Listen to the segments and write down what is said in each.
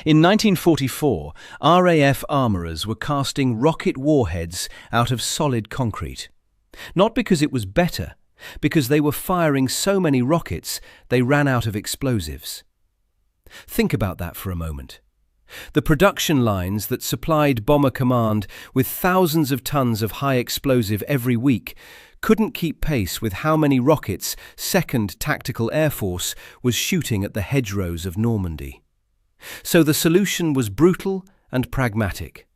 In 1944, RAF armourers were casting rocket warheads out of solid concrete. Not because it was better, because they were firing so many rockets they ran out of explosives. Think about that for a moment. The production lines that supplied Bomber Command with thousands of tons of high explosive every week couldn't keep pace with how many rockets 2nd Tactical Air Force was shooting at the hedgerows of Normandy. So the solution was brutal and pragmatic.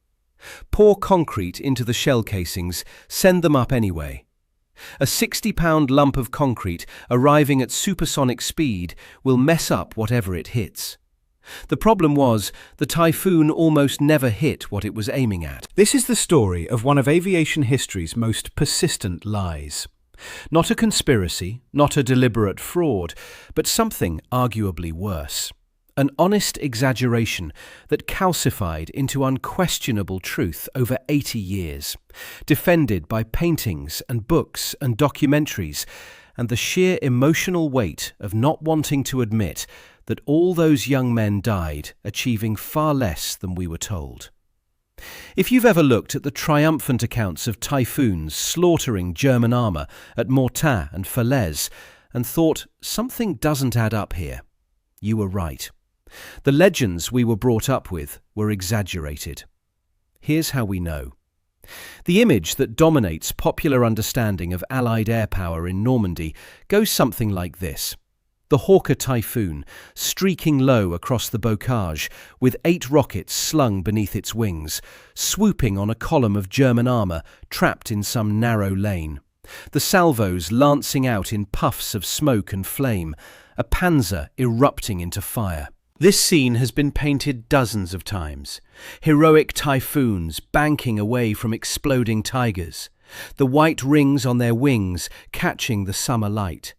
Pour concrete into the shell casings, send them up anyway. A 60-pound lump of concrete arriving at supersonic speed will mess up whatever it hits. The problem was, the Typhoon almost never hit what it was aiming at. This is the story of one of aviation history's most persistent lies. Not a conspiracy, not a deliberate fraud, but something arguably worse. An honest exaggeration that calcified into unquestionable truth over 80 years, defended by paintings and books and documentaries, and the sheer emotional weight of not wanting to admit that all those young men died achieving far less than we were told. If you've ever looked at the triumphant accounts of Typhoons slaughtering German armour at Mortain and Falaise and thought something doesn't add up here, you were right. The legends we were brought up with were exaggerated. Here's how we know. The image that dominates popular understanding of Allied air power in Normandy goes something like this. The Hawker Typhoon, streaking low across the bocage, with 8 rockets slung beneath its wings, swooping on a column of German armour trapped in some narrow lane. The salvos lancing out in puffs of smoke and flame, a Panzer erupting into fire. This scene has been painted dozens of times. Heroic Typhoons banking away from exploding tigers, the white rings on their wings catching the summer light.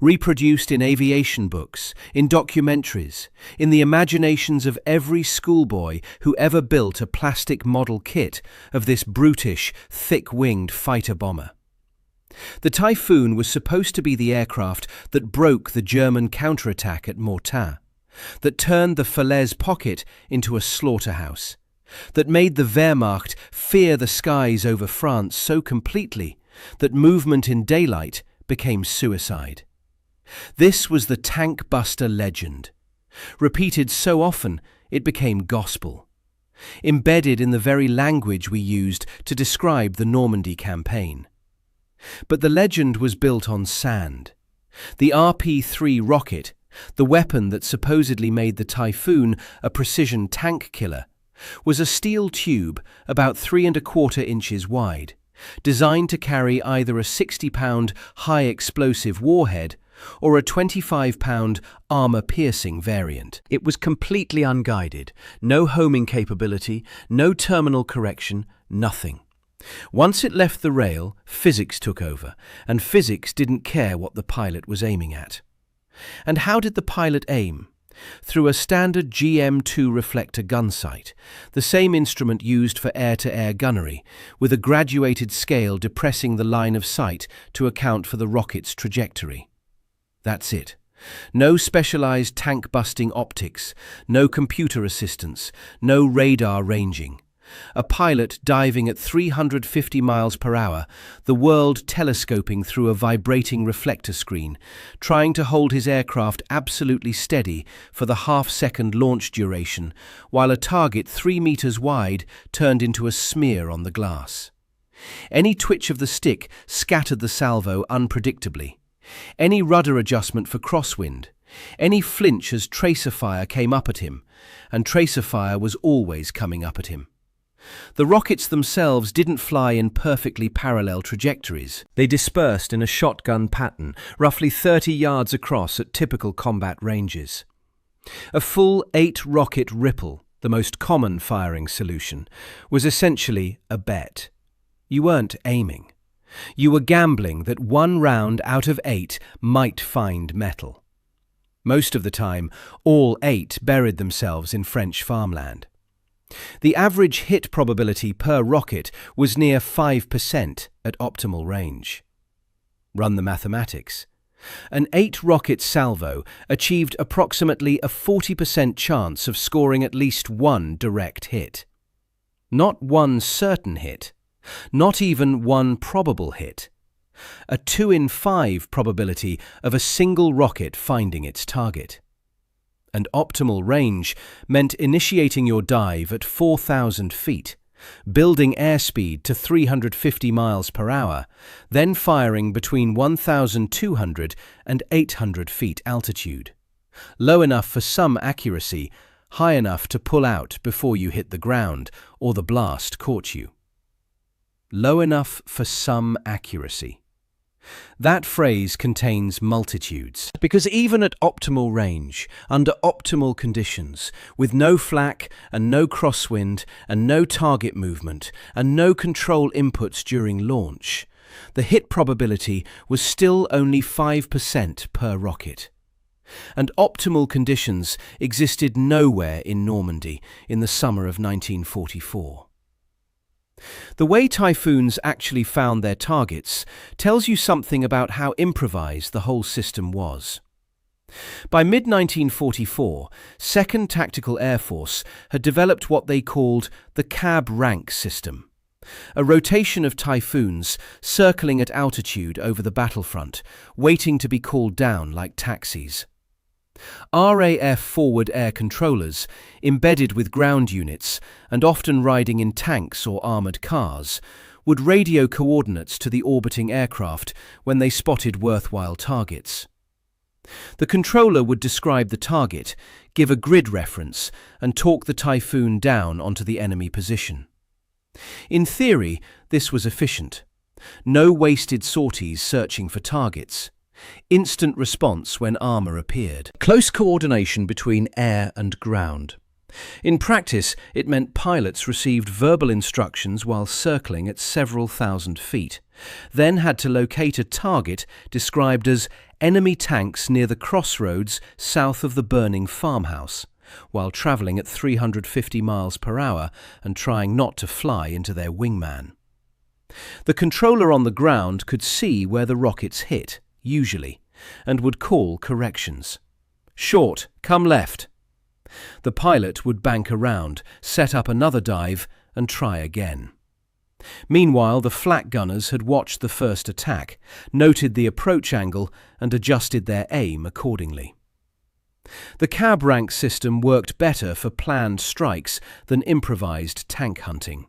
Reproduced in aviation books, in documentaries, in the imaginations of every schoolboy who ever built a plastic model kit of this brutish, thick-winged fighter bomber. The Typhoon was supposed to be the aircraft that broke the German counterattack at Mortain, that turned the Falaise pocket into a slaughterhouse, that made the Wehrmacht fear the skies over France so completely that movement in daylight became suicide. This was the tankbuster legend. Repeated so often, it became gospel. Embedded in the very language we used to describe the Normandy campaign. But the legend was built on sand. The RP-3 rocket, the weapon that supposedly made the Typhoon a precision tank killer, was a steel tube about 3¼ inches wide, designed to carry either a 60-pound high-explosive warhead or a 25-pound armour-piercing variant. It was completely unguided, no homing capability, no terminal correction, nothing. Once it left the rail, physics took over, and physics didn't care what the pilot was aiming at. And how did the pilot aim? Through a standard GM2 reflector gun sight, the same instrument used for air-to-air gunnery, with a graduated scale depressing the line of sight to account for the rocket's trajectory. That's it. No specialized tank-busting optics, no computer assistance, no radar ranging. A pilot diving at 350 miles per hour, the world telescoping through a vibrating reflector screen, trying to hold his aircraft absolutely steady for the half-second launch duration, while a target 3 meters wide turned into a smear on the glass. Any twitch of the stick scattered the salvo unpredictably. Any rudder adjustment for crosswind, any flinch as tracer fire came up at him, and tracer fire was always coming up at him. The rockets themselves didn't fly in perfectly parallel trajectories. They dispersed in a shotgun pattern, roughly 30 yards across at typical combat ranges. A full 8-rocket ripple, the most common firing solution, was essentially a bet. You weren't aiming. You were gambling that 1 round out of 8 might find metal. Most of the time, all 8 buried themselves in French farmland. The average hit probability per rocket was near 5% at optimal range. Run the mathematics. An 8-rocket salvo achieved approximately a 40% chance of scoring at least one direct hit. Not one certain hit, not even one probable hit. A 2 in 5 probability of a single rocket finding its target. And optimal range meant initiating your dive at 4,000 feet, building airspeed to 350 miles per hour, then firing between 1,200 and 800 feet altitude. Low enough for some accuracy, high enough to pull out before you hit the ground or the blast caught you. Low enough for some accuracy. That phrase contains multitudes, because even at optimal range, under optimal conditions, with no flak and no crosswind and no target movement and no control inputs during launch, the hit probability was still only 5% per rocket. And optimal conditions existed nowhere in Normandy in the summer of 1944. The way Typhoons actually found their targets tells you something about how improvised the whole system was. By mid-1944, 2nd Tactical Air Force had developed what they called the cab rank system, a rotation of Typhoons circling at altitude over the battlefront, waiting to be called down like taxis. RAF forward air controllers, embedded with ground units and often riding in tanks or armoured cars, would radio coordinates to the orbiting aircraft when they spotted worthwhile targets. The controller would describe the target, give a grid reference, and talk the Typhoon down onto the enemy position. In theory, this was efficient. No wasted sorties searching for targets. Instant response when armour appeared. Close coordination between air and ground. In practice, it meant pilots received verbal instructions while circling at several thousand feet, then had to locate a target described as enemy tanks near the crossroads south of the burning farmhouse, while travelling at 350 miles per hour and trying not to fly into their wingman. The controller on the ground could see where the rockets hit, usually, and would call corrections. Short, come left. The pilot would bank around, set up another dive, and try again. Meanwhile, the flak gunners had watched the first attack, noted the approach angle, and adjusted their aim accordingly. The cab rank system worked better for planned strikes than improvised tank hunting.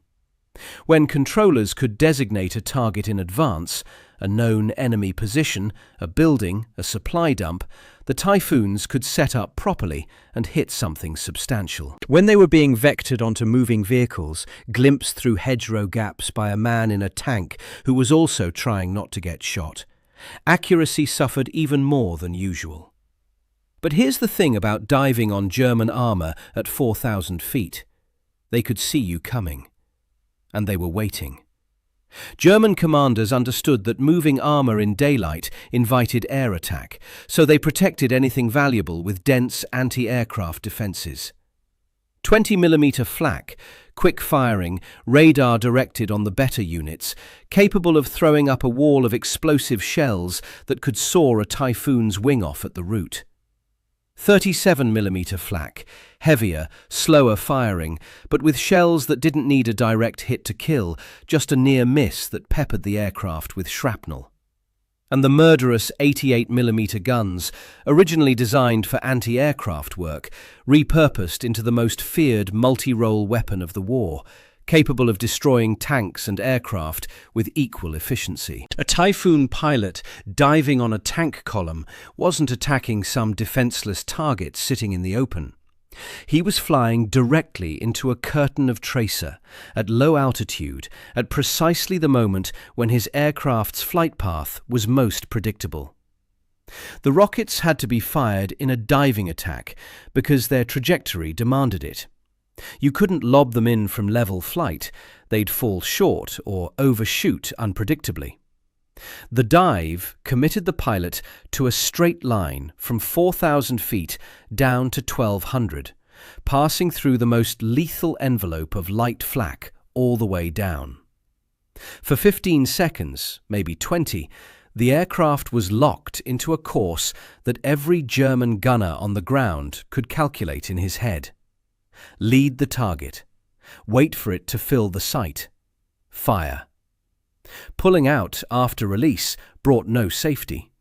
When controllers could designate a target in advance, a known enemy position, a building, a supply dump, the Typhoons could set up properly and hit something substantial. When they were being vectored onto moving vehicles, glimpsed through hedgerow gaps by a man in a tank who was also trying not to get shot, accuracy suffered even more than usual. But here's the thing about diving on German armour at 4,000 feet. They could see you coming. And they were waiting. German commanders understood that moving armour in daylight invited air attack, so they protected anything valuable with dense anti-aircraft defences. 20mm flak, quick firing, radar directed on the better units, capable of throwing up a wall of explosive shells that could saw a Typhoon's wing off at the root. 37mm flak, heavier, slower firing, but with shells that didn't need a direct hit to kill, just a near miss that peppered the aircraft with shrapnel. And the murderous 88mm guns, originally designed for anti-aircraft work, repurposed into the most feared multi-role weapon of the war, capable of destroying tanks and aircraft with equal efficiency. A Typhoon pilot diving on a tank column wasn't attacking some defenseless target sitting in the open. He was flying directly into a curtain of tracer, at low altitude, at precisely the moment when his aircraft's flight path was most predictable. The rockets had to be fired in a diving attack because their trajectory demanded it. You couldn't lob them in from level flight. They'd fall short or overshoot unpredictably. The dive committed the pilot to a straight line from 4,000 feet down to 1,200, passing through the most lethal envelope of light flak all the way down. For 15 seconds, maybe 20, The aircraft was locked into a course that every German gunner on the ground could calculate in his head. Lead the target. Wait for it to fill the sight. Fire. Pulling out after release brought no safety.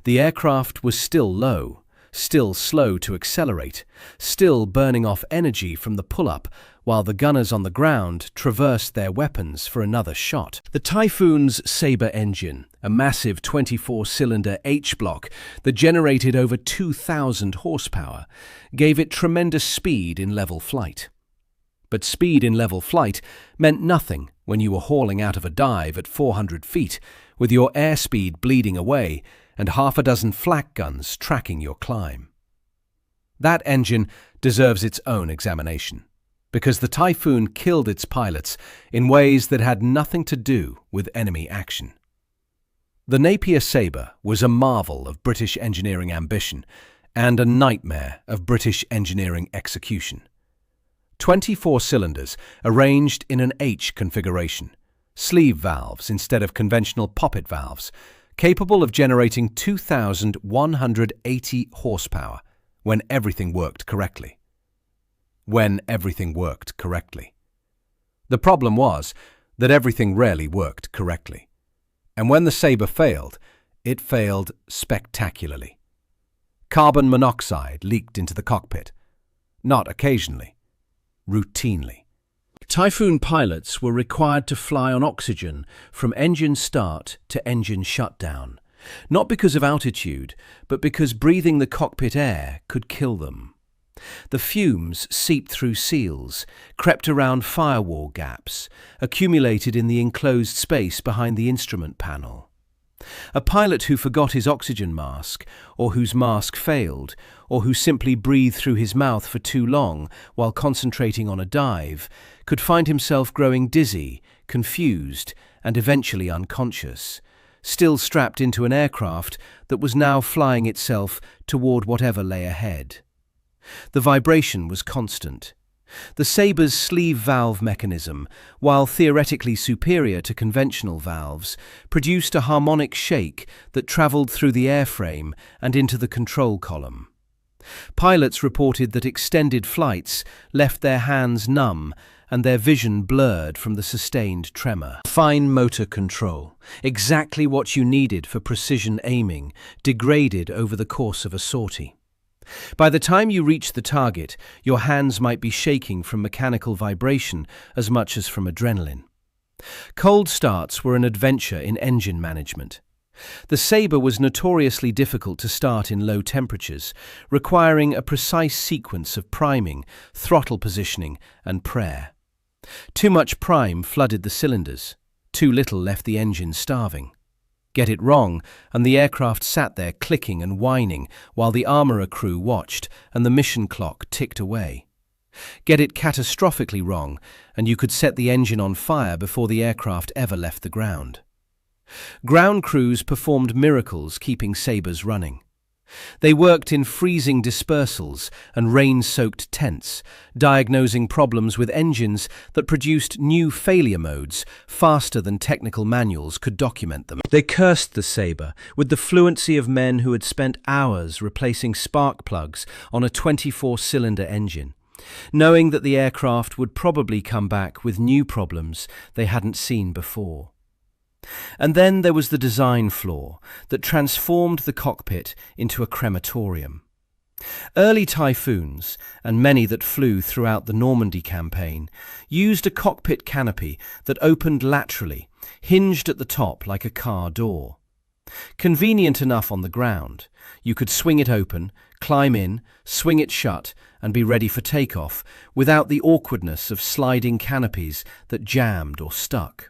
The aircraft was still low, still slow to accelerate, still burning off energy from the pull-up, while the gunners on the ground traversed their weapons for another shot. The Typhoon's Sabre engine, a massive 24-cylinder H-block that generated over 2,000 horsepower, gave it tremendous speed in level flight. But speed in level flight meant nothing when you were hauling out of a dive at 400 feet, with your airspeed bleeding away and half a dozen flak guns tracking your climb. That engine deserves its own examination, because the Typhoon killed its pilots in ways that had nothing to do with enemy action. The Napier Sabre was a marvel of British engineering ambition and a nightmare of British engineering execution. 24 cylinders arranged in an H configuration, sleeve valves instead of conventional poppet valves, capable of generating 2,180 horsepower when everything worked correctly. When everything worked correctly. The problem was that everything rarely worked correctly. And when the Sabre failed, it failed spectacularly. Carbon monoxide leaked into the cockpit. Not occasionally. Routinely. Typhoon pilots were required to fly on oxygen from engine start to engine shutdown, not because of altitude, but because breathing the cockpit air could kill them. The fumes seeped through seals, crept around firewall gaps, accumulated in the enclosed space behind the instrument panel. A pilot who forgot his oxygen mask, or whose mask failed, or who simply breathed through his mouth for too long while concentrating on a dive, could find himself growing dizzy, confused, and eventually unconscious, still strapped into an aircraft that was now flying itself toward whatever lay ahead. The vibration was constant. The Sabre's sleeve valve mechanism, while theoretically superior to conventional valves, produced a harmonic shake that travelled through the airframe and into the control column. Pilots reported that extended flights left their hands numb and their vision blurred from the sustained tremor. Fine motor control, exactly what you needed for precision aiming, degraded over the course of a sortie. By the time you reached the target, your hands might be shaking from mechanical vibration as much as from adrenaline. Cold starts were an adventure in engine management. The Sabre was notoriously difficult to start in low temperatures, requiring a precise sequence of priming, throttle positioning, and prayer. Too much prime flooded the cylinders. Too little left the engine starving. Get it wrong, and the aircraft sat there clicking and whining while the armourer crew watched and the mission clock ticked away. Get it catastrophically wrong, and you could set the engine on fire before the aircraft ever left the ground. Ground crews performed miracles keeping Sabres running. They worked in freezing dispersals and rain-soaked tents, diagnosing problems with engines that produced new failure modes faster than technical manuals could document them. They cursed the Sabre with the fluency of men who had spent hours replacing spark plugs on a 24-cylinder engine, knowing that the aircraft would probably come back with new problems they hadn't seen before. And then there was the design flaw that transformed the cockpit into a crematorium. Early Typhoons, and many that flew throughout the Normandy campaign, used a cockpit canopy that opened laterally, hinged at the top like a car door. Convenient enough on the ground. You could swing it open, climb in, swing it shut, and be ready for takeoff, without the awkwardness of sliding canopies that jammed or stuck.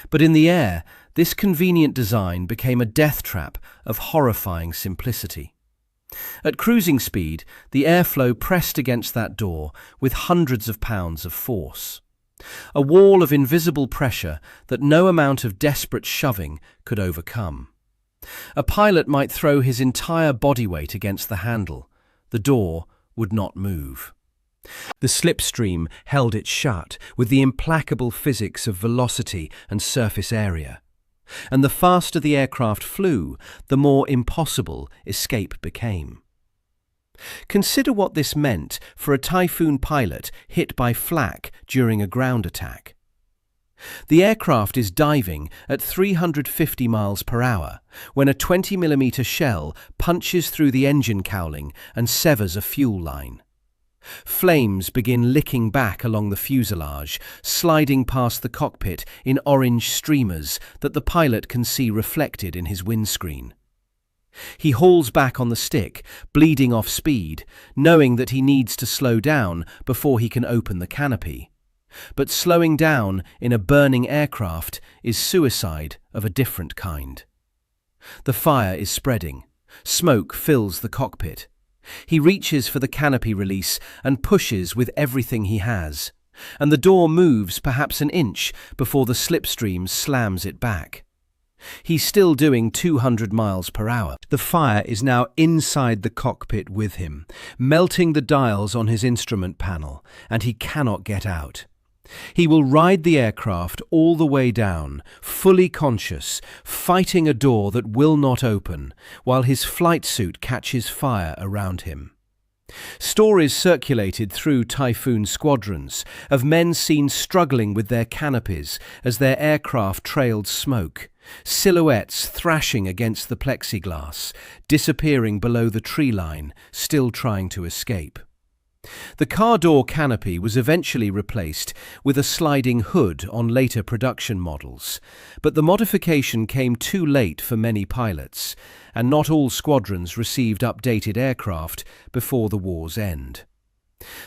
But in the air, this convenient design became a death trap of horrifying simplicity. At cruising speed, the airflow pressed against that door with hundreds of pounds of force. A wall of invisible pressure that no amount of desperate shoving could overcome. A pilot might throw his entire body weight against the handle. The door would not move. The slipstream held it shut with the implacable physics of velocity and surface area. And the faster the aircraft flew, the more impossible escape became. Consider what this meant for a Typhoon pilot hit by flak during a ground attack. The aircraft is diving at 350 miles per hour when a 20mm shell punches through the engine cowling and severs a fuel line. Flames begin licking back along the fuselage, sliding past the cockpit in orange streamers that the pilot can see reflected in his windscreen. He hauls back on the stick, bleeding off speed, knowing that he needs to slow down before he can open the canopy. But slowing down in a burning aircraft is suicide of a different kind. The fire is spreading. Smoke fills the cockpit. He reaches for the canopy release and pushes with everything he has, and the door moves perhaps an inch before the slipstream slams it back. He's still doing 200 miles per hour. The fire is now inside the cockpit with him, melting the dials on his instrument panel, and he cannot get out. He will ride the aircraft all the way down, fully conscious, fighting a door that will not open, while his flight suit catches fire around him. Stories circulated through Typhoon squadrons of men seen struggling with their canopies as their aircraft trailed smoke, silhouettes thrashing against the plexiglass, disappearing below the tree line, still trying to escape. The car door canopy was eventually replaced with a sliding hood on later production models, but the modification came too late for many pilots, and not all squadrons received updated aircraft before the war's end.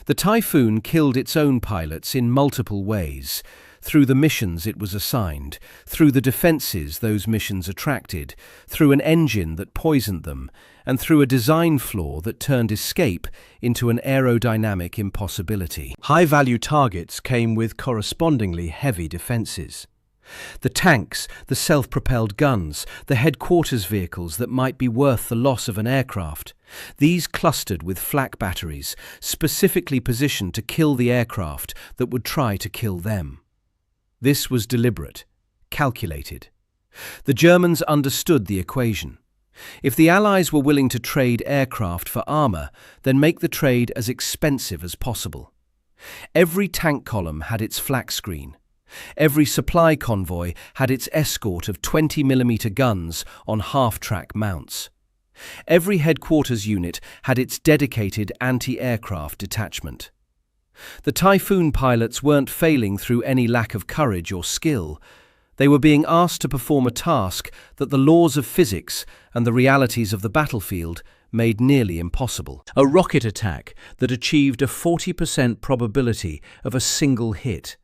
The Typhoon killed its own pilots in multiple ways, through the missions it was assigned, through the defences those missions attracted, through an engine that poisoned them, and through a design flaw that turned escape into an aerodynamic impossibility. High-value targets came with correspondingly heavy defences. The tanks, the self-propelled guns, the headquarters vehicles that might be worth the loss of an aircraft, these clustered with flak batteries, specifically positioned to kill the aircraft that would try to kill them. This was deliberate, calculated. The Germans understood the equation. If the Allies were willing to trade aircraft for armour, then make the trade as expensive as possible. Every tank column had its flak screen. Every supply convoy had its escort of 20mm guns on half-track mounts. Every headquarters unit had its dedicated anti-aircraft detachment. The Typhoon pilots weren't failing through any lack of courage or skill. They were being asked to perform a task that the laws of physics and the realities of the battlefield made nearly impossible. A rocket attack that achieved a 40% probability of a single hit,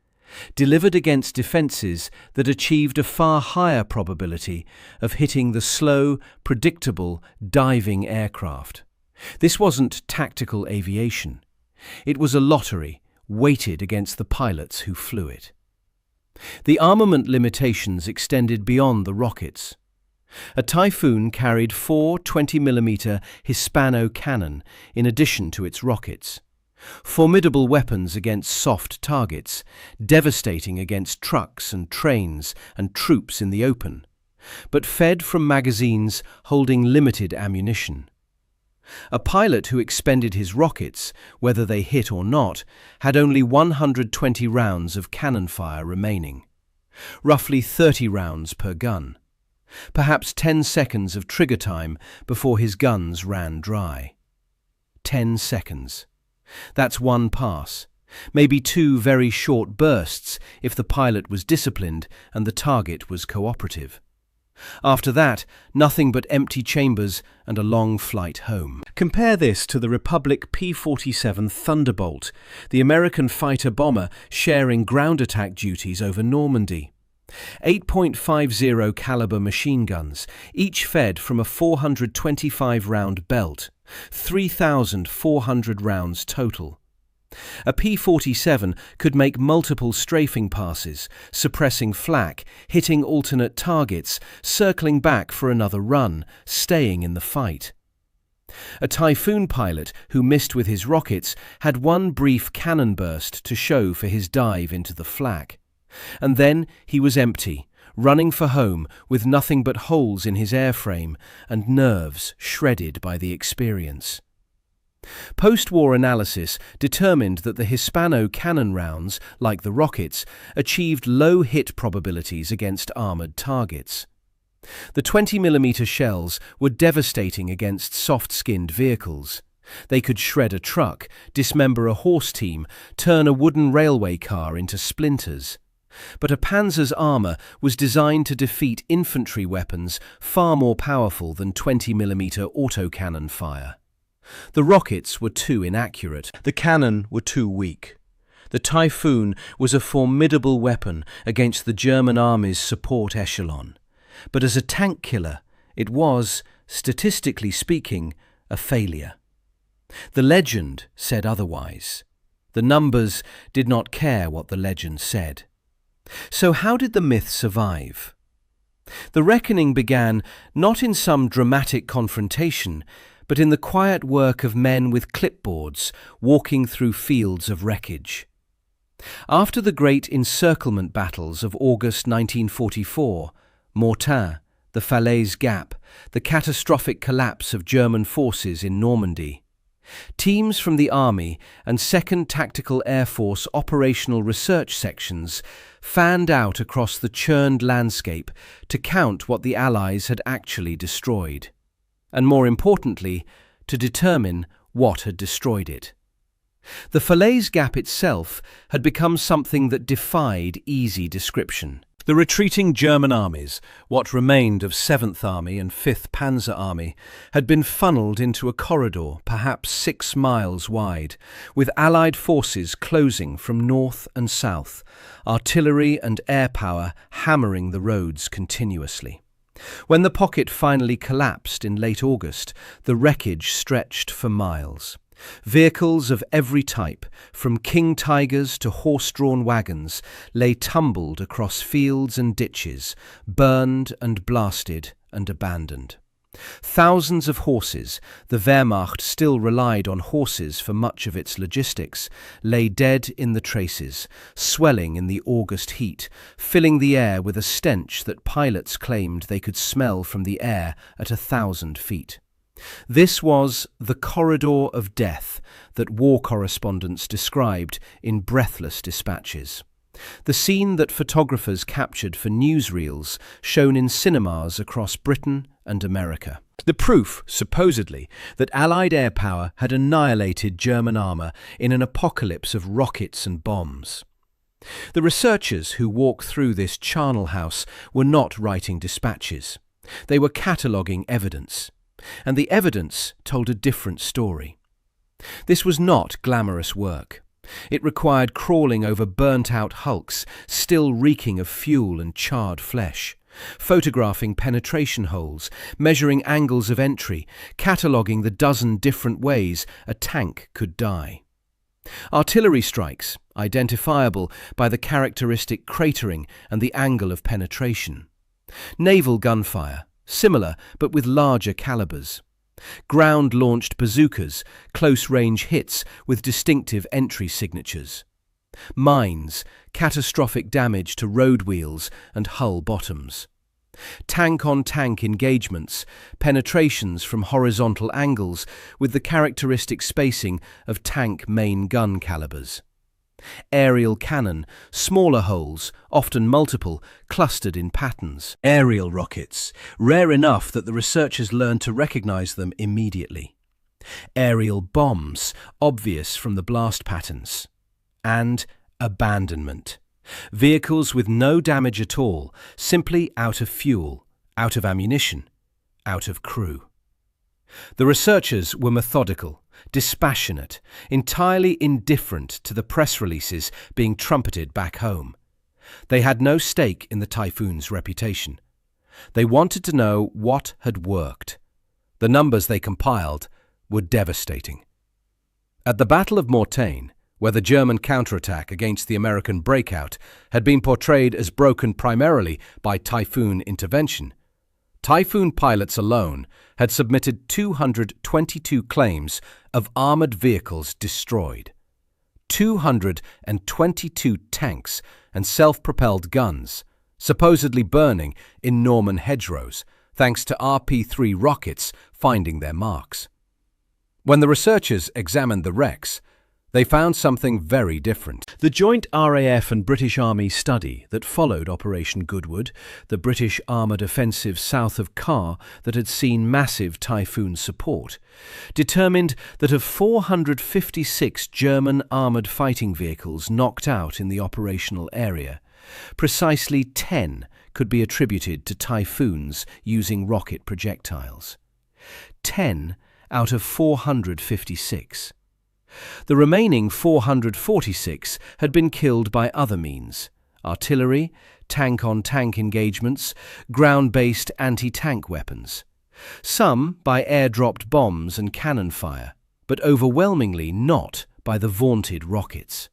delivered against defences that achieved a far higher probability of hitting the slow, predictable, diving aircraft. This wasn't tactical aviation. It was a lottery, weighted against the pilots who flew it. The armament limitations extended beyond the rockets. A Typhoon carried 4 20mm Hispano cannon in addition to its rockets. Formidable weapons against soft targets, devastating against trucks and trains and troops in the open, but fed from magazines holding limited ammunition. A pilot who expended his rockets, whether they hit or not, had only 120 rounds of cannon fire remaining, roughly 30 rounds per gun, perhaps 10 seconds of trigger time before his guns ran dry. 10 seconds. That's one pass, maybe 2 very short bursts if the pilot was disciplined and the target was cooperative. After that, nothing but empty chambers and a long flight home. Compare this to the Republic P-47 Thunderbolt, the American fighter-bomber sharing ground attack duties over Normandy. 8.50 caliber machine guns, each fed from a 425-round belt, 3,400 rounds total. A P-47 could make multiple strafing passes, suppressing flak, hitting alternate targets, circling back for another run, staying in the fight. A Typhoon pilot who missed with his rockets had one brief cannon burst to show for his dive into the flak. And then he was empty, running for home with nothing but holes in his airframe and nerves shredded by the experience. Post-war analysis determined that the Hispano cannon rounds, like the rockets, achieved low hit probabilities against armoured targets. The 20mm shells were devastating against soft-skinned vehicles. They could shred a truck, dismember a horse team, turn a wooden railway car into splinters. But a Panzer's armour was designed to defeat infantry weapons far more powerful than 20mm autocannon fire. The rockets were too inaccurate. The cannon were too weak. The Typhoon was a formidable weapon against the German army's support echelon. But as a tank killer, it was, statistically speaking, a failure. The legend said otherwise. The numbers did not care what the legend said. So how did the myth survive? The reckoning began not in some dramatic confrontation, but in the quiet work of men with clipboards walking through fields of wreckage. After the great encirclement battles of August 1944, Mortain, the Falaise Gap, the catastrophic collapse of German forces in Normandy, teams from the Army and 2nd Tactical Air Force operational research sections fanned out across the churned landscape to count what the Allies had actually destroyed, and more importantly, to determine what had destroyed it. The Falaise Gap itself had become something that defied easy description. The retreating German armies, what remained of 7th Army and 5th Panzer Army, had been funneled into a corridor perhaps 6 miles wide, with Allied forces closing from north and south, artillery and air power hammering the roads continuously. When the pocket finally collapsed in late August, the wreckage stretched for miles. Vehicles of every type, from King Tigers to horse-drawn wagons, lay tumbled across fields and ditches, burned and blasted and abandoned. Thousands of horses, the Wehrmacht still relied on horses for much of its logistics, lay dead in the traces, swelling in the August heat, filling the air with a stench that pilots claimed they could smell from the air at 1,000 feet. This was the corridor of death that war correspondents described in breathless dispatches. The scene that photographers captured for newsreels shown in cinemas across Britain and America. The proof, supposedly, that Allied air power had annihilated German armour in an apocalypse of rockets and bombs. The researchers who walked through this charnel house were not writing dispatches. They were cataloguing evidence. And the evidence told a different story. This was not glamorous work. It required crawling over burnt-out hulks, still reeking of fuel and charred flesh, photographing penetration holes, measuring angles of entry, cataloguing the dozen different ways a tank could die. Artillery strikes, identifiable by the characteristic cratering and the angle of penetration. Naval gunfire, similar but with larger calibers. Ground-launched bazookas, close-range hits with distinctive entry signatures. Mines, catastrophic damage to road wheels and hull bottoms. Tank-on-tank engagements, penetrations from horizontal angles with the characteristic spacing of tank main gun calibers. Aerial cannon, smaller holes, often multiple, clustered in patterns. Aerial rockets, rare enough that the researchers learned to recognize them immediately. Aerial bombs, obvious from the blast patterns. And abandonment. Vehicles with no damage at all, simply out of fuel, out of ammunition, out of crew. The researchers were methodical, dispassionate, entirely indifferent to the press releases being trumpeted back home. They had no stake in the Typhoon's reputation. They wanted to know what had worked. The numbers they compiled were devastating. At the Battle of Mortain, where the German counterattack against the American breakout had been portrayed as broken primarily by Typhoon intervention, Typhoon pilots alone had submitted 222 claims of armoured vehicles destroyed. 222 tanks and self-propelled guns, supposedly burning in Norman hedgerows, thanks to RP-3 rockets finding their marks. When the researchers examined the wrecks, they found something very different. The joint RAF and British Army study that followed Operation Goodwood, the British armoured offensive south of Caen that had seen massive Typhoon support, determined that of 456 German armoured fighting vehicles knocked out in the operational area, precisely 10 could be attributed to Typhoons using rocket projectiles. 10 out of 456. The remaining 446 had been killed by other means: artillery, tank-on-tank engagements, ground-based anti-tank weapons. Some by air-dropped bombs and cannon fire, but overwhelmingly not by the vaunted rockets.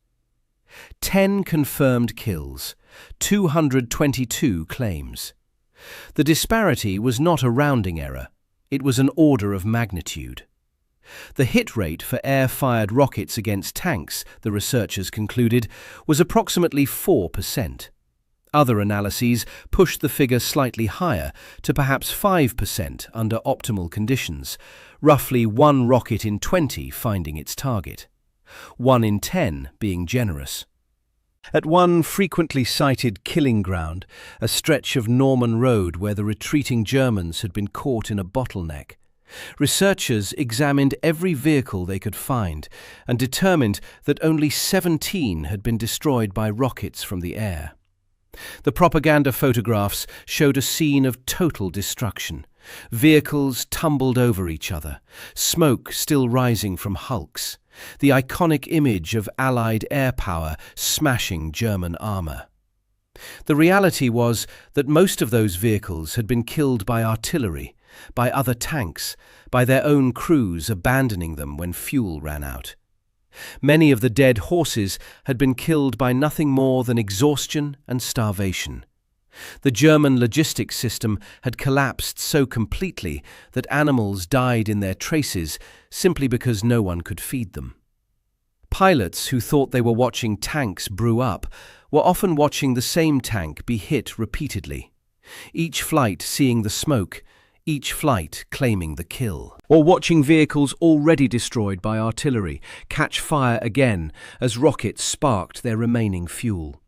10 confirmed kills, 222 claims. The disparity was not a rounding error, it was an order of magnitude. The hit rate for air-fired rockets against tanks, the researchers concluded, was approximately 4%. Other analyses pushed the figure slightly higher to perhaps 5% under optimal conditions, roughly 1 rocket in 20 finding its target, 1 in 10 being generous. At one frequently cited killing ground, a stretch of Norman Road where the retreating Germans had been caught in a bottleneck, researchers examined every vehicle they could find and determined that only 17 had been destroyed by rockets from the air. The propaganda photographs showed a scene of total destruction. Vehicles tumbled over each other, smoke still rising from hulks, the iconic image of Allied air power smashing German armour. The reality was that most of those vehicles had been killed by artillery, by other tanks, by their own crews abandoning them when fuel ran out. Many of the dead horses had been killed by nothing more than exhaustion and starvation. The German logistics system had collapsed so completely that animals died in their traces simply because no one could feed them. Pilots who thought they were watching tanks brew up were often watching the same tank be hit repeatedly, each flight seeing the smoke, each flight claiming the kill. Or watching vehicles already destroyed by artillery catch fire again as rockets sparked their remaining fuel.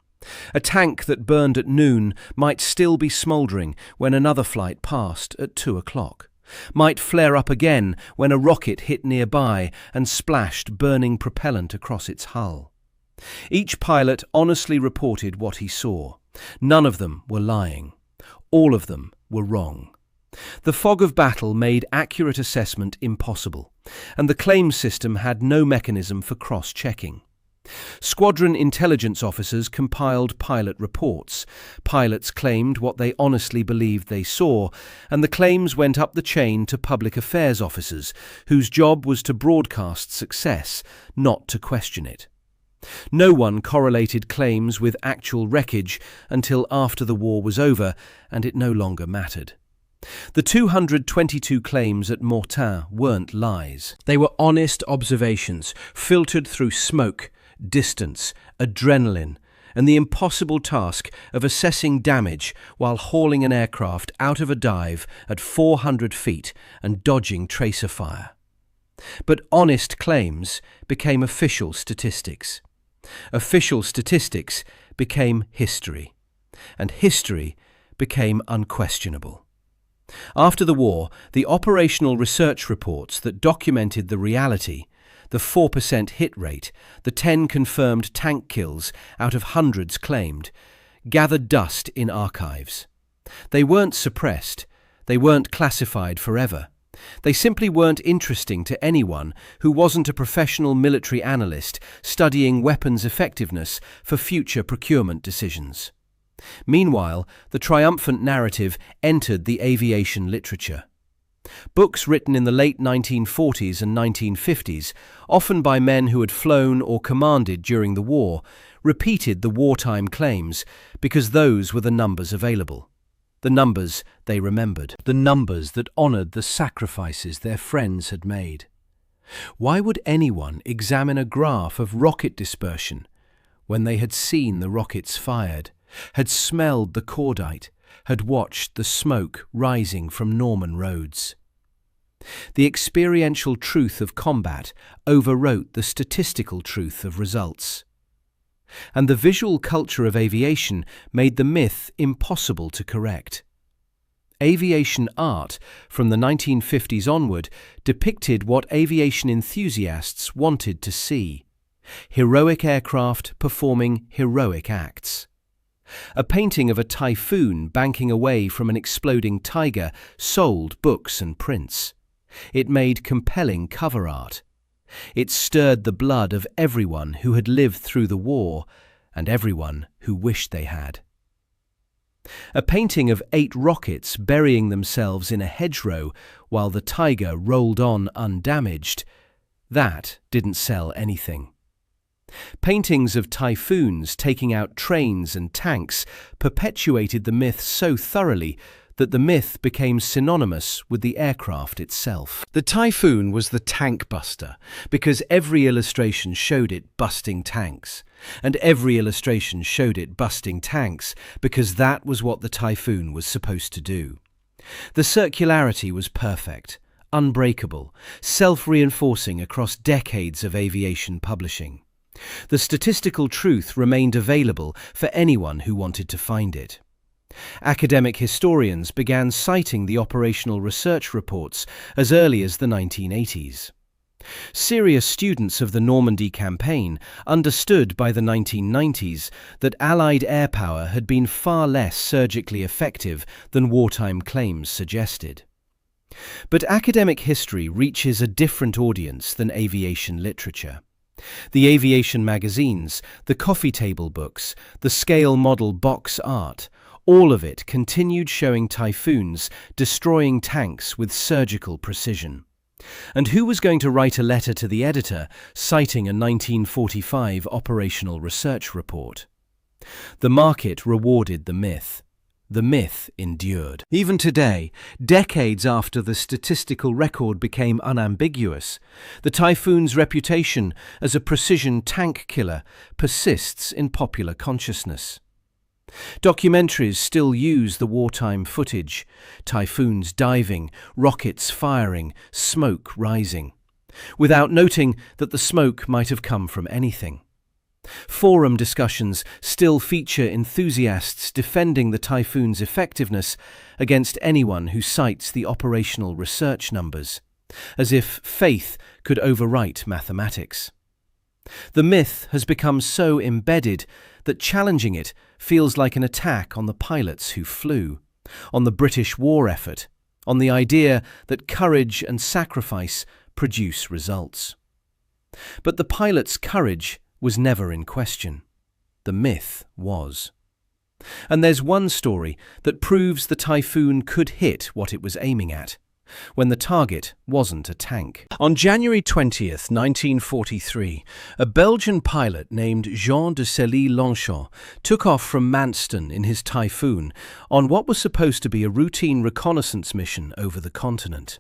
A tank that burned at noon might still be smouldering when another flight passed at 2 o'clock, might flare up again when a rocket hit nearby and splashed burning propellant across its hull. Each pilot honestly reported what he saw. None of them were lying. All of them were wrong. The fog of battle made accurate assessment impossible, and the claims system had no mechanism for cross-checking. Squadron intelligence officers compiled pilot reports. Pilots claimed what they honestly believed they saw, and the claims went up the chain to public affairs officers, whose job was to broadcast success, not to question it. No one correlated claims with actual wreckage until after the war was over, and it no longer mattered. The 222 claims at Mortain weren't lies. They were honest observations, filtered through smoke, distance, adrenaline, and the impossible task of assessing damage while hauling an aircraft out of a dive at 400 feet and dodging tracer fire. But honest claims became official statistics. Official statistics became history, and history became unquestionable. After the war, the operational research reports that documented the reality, the 4% hit rate, the 10 confirmed tank kills out of hundreds claimed, gathered dust in archives. They weren't suppressed, they weren't classified forever. They simply weren't interesting to anyone who wasn't a professional military analyst studying weapons effectiveness for future procurement decisions. Meanwhile, the triumphant narrative entered the aviation literature. Books written in the late 1940s and 1950s, often by men who had flown or commanded during the war, repeated the wartime claims because those were the numbers available. The numbers they remembered. The numbers that honoured the sacrifices their friends had made. Why would anyone examine a graph of rocket dispersion when they had seen the rockets fired, had smelled the cordite, had watched the smoke rising from Norman roads. The experiential truth of combat overwrote the statistical truth of results. And the visual culture of aviation made the myth impossible to correct. Aviation art from the 1950s onward depicted what aviation enthusiasts wanted to see: heroic aircraft performing heroic acts. A painting of a typhoon banking away from an exploding tiger sold books and prints. It made compelling cover art. It stirred the blood of everyone who had lived through the war and everyone who wished they had. A painting of 8 rockets burying themselves in a hedgerow while the tiger rolled on undamaged, that didn't sell anything. Paintings of typhoons taking out trains and tanks perpetuated the myth so thoroughly that the myth became synonymous with the aircraft itself. The Typhoon was the tankbuster because every illustration showed it busting tanks, and every illustration showed it busting tanks because that was what the Typhoon was supposed to do. The circularity was perfect, unbreakable, self-reinforcing across decades of aviation publishing. The statistical truth remained available for anyone who wanted to find it. Academic historians began citing the operational research reports as early as the 1980s. Serious students of the Normandy campaign understood by the 1990s that Allied air power had been far less surgically effective than wartime claims suggested. But academic history reaches a different audience than aviation literature. The aviation magazines, the coffee table books, the scale model box art, all of it continued showing typhoons destroying tanks with surgical precision. And who was going to write a letter to the editor citing a 1945 operational research report? The market rewarded the myth. The myth endured. Even today, decades after the statistical record became unambiguous, the Typhoon's reputation as a precision tank killer persists in popular consciousness. Documentaries still use the wartime footage: typhoons diving, rockets firing, smoke rising, without noting that the smoke might have come from anything. Forum discussions still feature enthusiasts defending the Typhoon's effectiveness against anyone who cites the operational research numbers, as if faith could overwrite mathematics. The myth has become so embedded that challenging it feels like an attack on the pilots who flew, on the British war effort, on the idea that courage and sacrifice produce results. But the pilots' courage was never in question. The myth was. And there's one story that proves the Typhoon could hit what it was aiming at, when the target wasn't a tank. On January 20th, 1943, a Belgian pilot named Jean de Sailly-Longchamp took off from Manston in his Typhoon on what was supposed to be a routine reconnaissance mission over the continent.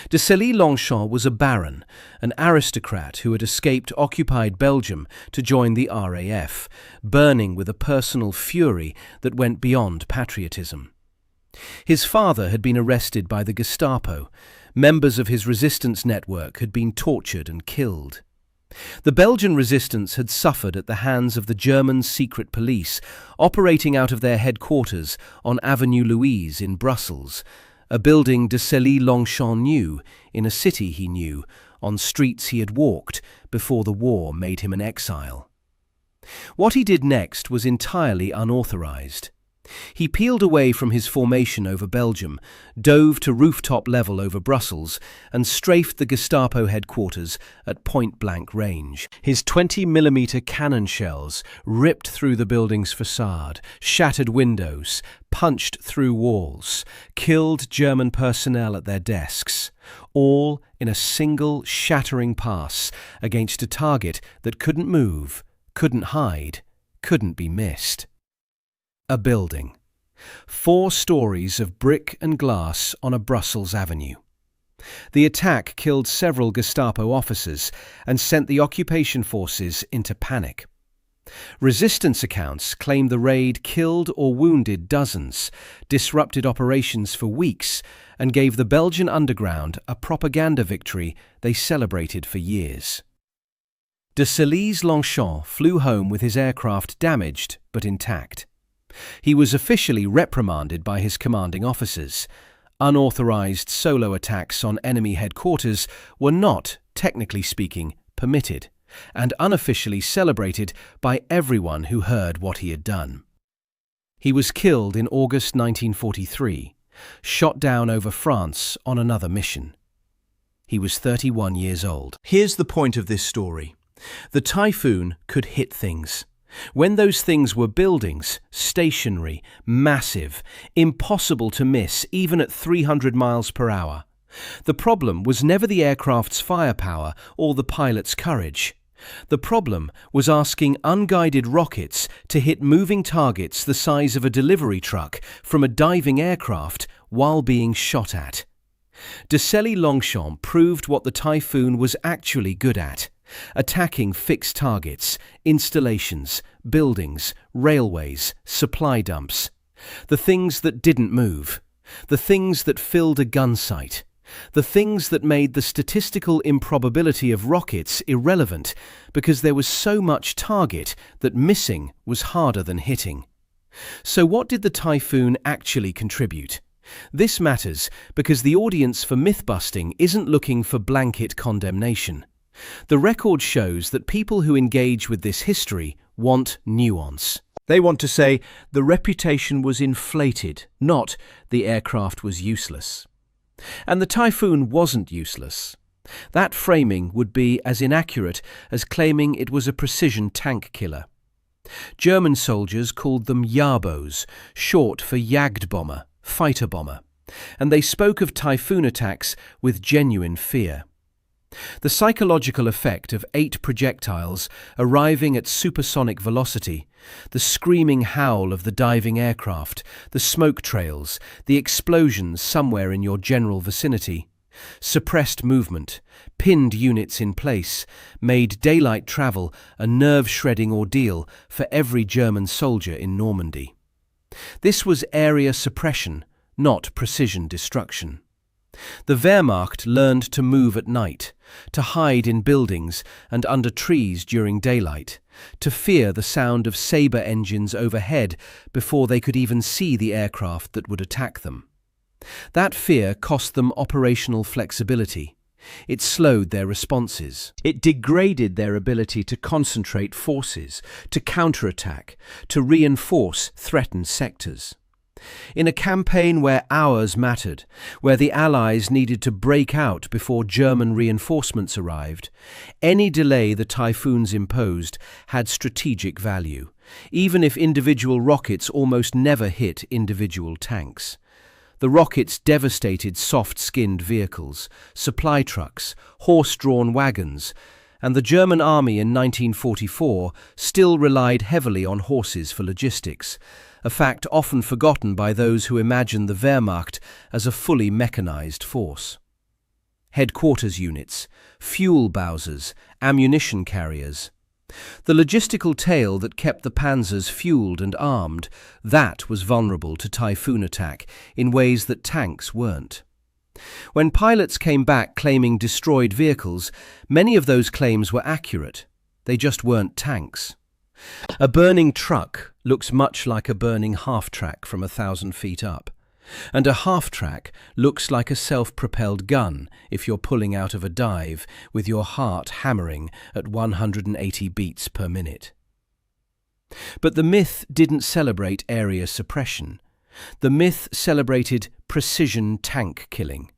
De Sailly-Longchamp was a baron, an aristocrat who had escaped occupied Belgium to join the RAF, burning with a personal fury that went beyond patriotism. His father had been arrested by the Gestapo. Members of his resistance network had been tortured and killed. The Belgian resistance had suffered at the hands of the German secret police, operating out of their headquarters on Avenue Louise in Brussels, a building de Sailly-Longchamp knew, in a city he knew, on streets he had walked before the war made him an exile. What he did next was entirely unauthorized. He peeled away from his formation over Belgium, dove to rooftop level over Brussels, and strafed the Gestapo headquarters at point-blank range. His 20mm cannon shells ripped through the building's facade, shattered windows, punched through walls, killed German personnel at their desks, all in a single shattering pass against a target that couldn't move, couldn't hide, couldn't be missed. A building. 4 stories of brick and glass on a Brussels avenue. The attack killed several Gestapo officers and sent the occupation forces into panic. Resistance accounts claim the raid killed or wounded dozens, disrupted operations for weeks, and gave the Belgian underground a propaganda victory they celebrated for years. De Sailly-Longchamp flew home with his aircraft damaged but intact. He was officially reprimanded by his commanding officers. Unauthorized solo attacks on enemy headquarters were not, technically speaking, permitted, and unofficially celebrated by everyone who heard what he had done. He was killed in August 1943, shot down over France on another mission. He was 31 years old. Here's the point of this story. The Typhoon could hit things. When those things were buildings, stationary, massive, impossible to miss even at 300 miles per hour. The problem was never the aircraft's firepower or the pilot's courage. The problem was asking unguided rockets to hit moving targets the size of a delivery truck from a diving aircraft while being shot at. De Sailly-Longchamp proved what the Typhoon was actually good at: attacking fixed targets, installations, buildings, railways, supply dumps. The things that didn't move. The things that filled a gun sight. The things that made the statistical improbability of rockets irrelevant because there was so much target that missing was harder than hitting. So what did the Typhoon actually contribute? This matters because the audience for myth-busting isn't looking for blanket condemnation. The record shows that people who engage with this history want nuance. They want to say the reputation was inflated, not the aircraft was useless. And the Typhoon wasn't useless. That framing would be as inaccurate as claiming it was a precision tank killer. German soldiers called them Jabos, short for Jagdbomber, fighter bomber, and they spoke of Typhoon attacks with genuine fear. The psychological effect of 8 projectiles arriving at supersonic velocity, the screaming howl of the diving aircraft, the smoke trails, the explosions somewhere in your general vicinity, suppressed movement, pinned units in place, made daylight travel a nerve-shredding ordeal for every German soldier in Normandy. This was area suppression, not precision destruction. The Wehrmacht learned to move at night, to hide in buildings and under trees during daylight, to fear the sound of sabre engines overhead before they could even see the aircraft that would attack them. That fear cost them operational flexibility. It slowed their responses. It degraded their ability to concentrate forces, to counterattack, to reinforce threatened sectors. In a campaign where hours mattered, where the Allies needed to break out before German reinforcements arrived, any delay the Typhoons imposed had strategic value, even if individual rockets almost never hit individual tanks. The rockets devastated soft-skinned vehicles, supply trucks, horse-drawn wagons, and the German army in 1944 still relied heavily on horses for logistics, a fact often forgotten by those who imagine the Wehrmacht as a fully mechanized force. Headquarters units, fuel bowsers, ammunition carriers. The logistical tail that kept the Panzers fueled and armed, that was vulnerable to Typhoon attack in ways that tanks weren't. When pilots came back claiming destroyed vehicles, many of those claims were accurate. They just weren't tanks. A burning truck looks much like a burning half-track from 1,000 feet up, and a half-track looks like a self-propelled gun if you're pulling out of a dive with your heart hammering at 180 beats per minute. But the myth didn't celebrate area suppression. The myth celebrated precision tank killing.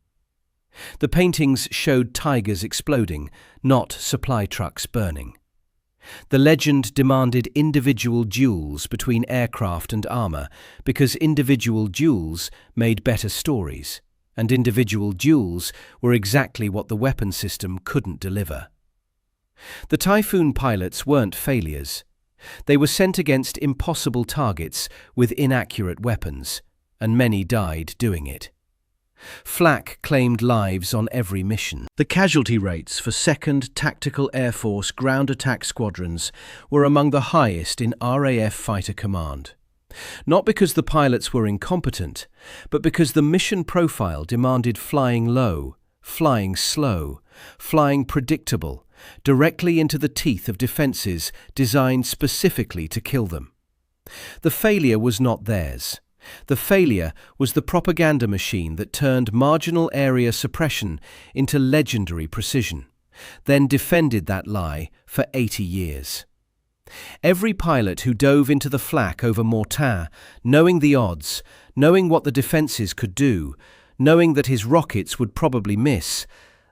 The paintings showed tigers exploding, not supply trucks burning. The legend demanded individual duels between aircraft and armour because individual duels made better stories, and individual duels were exactly what the weapon system couldn't deliver. The Typhoon pilots weren't failures. They were sent against impossible targets with inaccurate weapons, and many died doing it. Flak claimed lives on every mission. The casualty rates for 2nd Tactical Air Force ground attack squadrons were among the highest in RAF Fighter Command. Not because the pilots were incompetent, but because the mission profile demanded flying low, flying slow, flying predictable, directly into the teeth of defences designed specifically to kill them. The failure was not theirs. The failure was the propaganda machine that turned marginal area suppression into legendary precision, then defended that lie for 80 years. Every pilot who dove into the flak over Mortain, knowing the odds, knowing what the defences could do, knowing that his rockets would probably miss,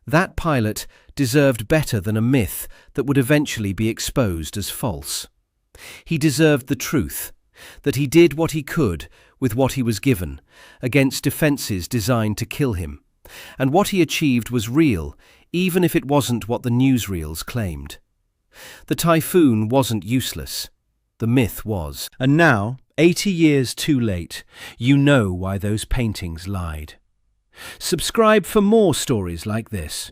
that pilot deserved better than a myth that would eventually be exposed as false. He deserved the truth, that he did what he could with what he was given, against defences designed to kill him, and what he achieved was real, even if it wasn't what the newsreels claimed. The Typhoon wasn't useless. The myth was. And now, 80 years too late, you know why those paintings lied. Subscribe for more stories like this.